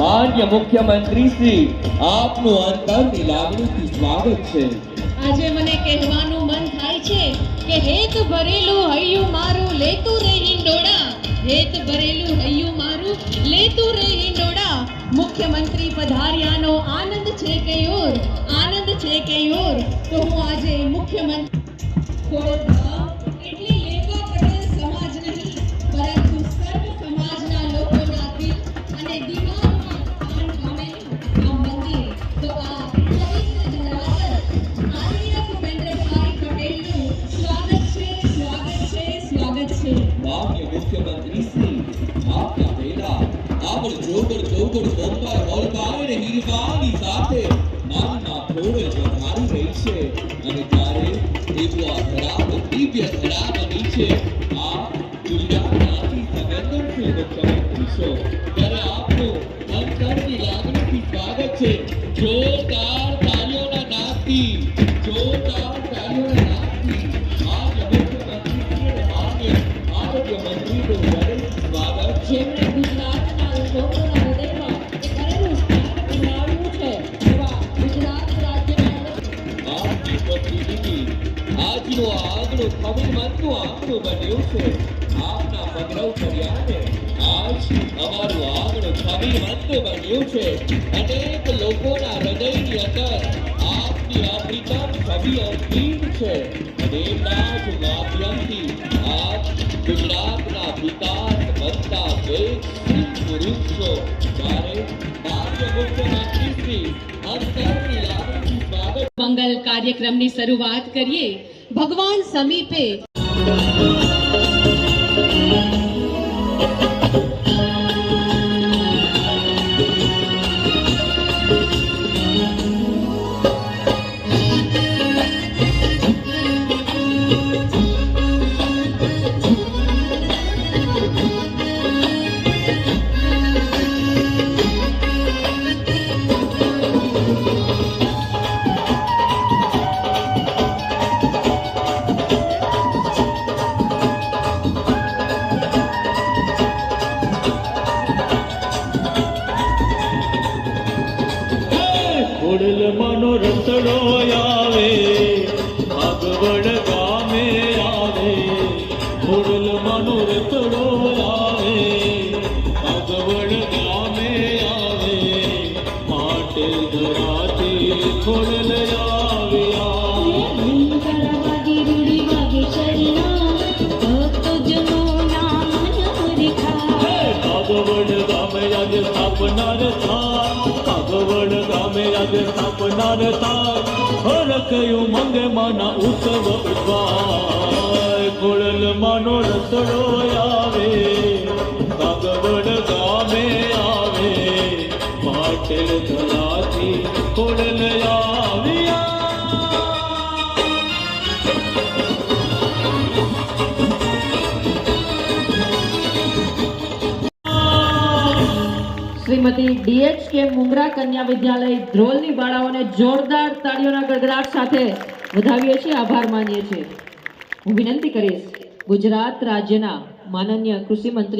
માન્ય મુખ્યમંત્રી શ્રી, આપનું અંતરની લાગણીથી સ્વાગત છે। આજે મને કહેવાનું મન થાય છે કે હેત ભરેલું હૈયું મારું લેતું રે હિંડોળા, હેત ભરેલું હૈયું મારું લેતું રે હિંડોળા। મુખ્યમંત્રી પધાર્યાનો આનંદ છે કે યોર, આનંદ છે કે યોર। તો હું આજે મુખ્યમંત્રી એટલે લેવા પટેલ સમાજ નહીં, પરંતુ સર્વ સમાજના લોકોના દિલ અને દિમાગમાં સ્થાન પામેલું આ મંદિર, તો આ પવિત્ર ધરાતલ આદરણીય ભૂપેન્દ્રભાઈ પટેલનું સ્વાગત છે, સ્વાગત છે, સ્વાગત છે। માન્ય મુખ્યમંત્રી શ્રી, આપના પહેલા આવડ જોગડ ચૌગડ બોમ્બર હોલબાઈ અને હીરવાની સાથે માનના ખોડલ વધારી રહી છે, અને ત્યારે એવું આ ખરાબ દિવ્ય ધરા બની છે। આ ગુજરાતમાંથી સંવેદનશીલ મુખ્યમંત્રી છો, ત્યારે આપનું અંતરની લાગણીથી સ્વાગત છે। જોરદાર તાળીઓના નાદથી, જોરદાર તાળીઓના નાદથી માન્ય મુખ્યમંત્રી અને માન્ય આરોગ્ય મંત્રીનું હૃદયથી સ્વાગત છે। જેમણે ગુજરાતના લોકોના હૃદયમાં એક અનોખું સ્થાન બનાવ્યું છે, એવા ગુજરાત રાજ્યના આપની ઉપસ્થિતિથી આજનું આ આંગણું ખમીરમંદનું આંગણું બન્યું છે। આપના પગરવ કર્યાને આજ અમારું આંગણું ખમીરમંદ બન્યું છે। અનેક લોકોના હૃદયની અંદર આપની અપ્રિતમ છબી અંકિત છે, અને એમના જ માધ્યમથી આપ ગુજરાતના વિકાસ બનતા વેગશીલ પુરુષ છો। ત્યારે માન્ય મુખ્યમંત્રી શ્રી, અંતરની લાગણીથી સ્વાગત। મંગલ કાર્યક્રમની શરૂઆત કરીએ। ભગવાન સમીપે ખોડલ માનો રસડો આવે, આગવડ ગામે આવે। ખોડલ માનો રસડો આવે, આગવડ ગામે આવે। માટે ધરાતી ખોડલ આવ્યા। કાગવડ ગામે આજે સ્થાપનાર થાય, કાગવડ ગામે આજે સ્થાપનાર થાય। હરખયું મંગે માના ઉત્સવ ઉઠવાય। ખોડલ માનો રસડો આવે, કાગવડ ગામે આવે। પાટેલ ધરાથી ખોડલ આવ્યા। શ્રીમતી DHK મુંગરા કન્યા વિદ્યાલય ધ્રોલની બાળાઓને જોરદાર તાળીઓના ગડગડાટ સાથે વધાવીએ છીએ, આભાર માનીએ છીએ। હું વિનંતી કરીશ ગુજરાત રાજ્યના માનનીય કૃષિ મંત્રી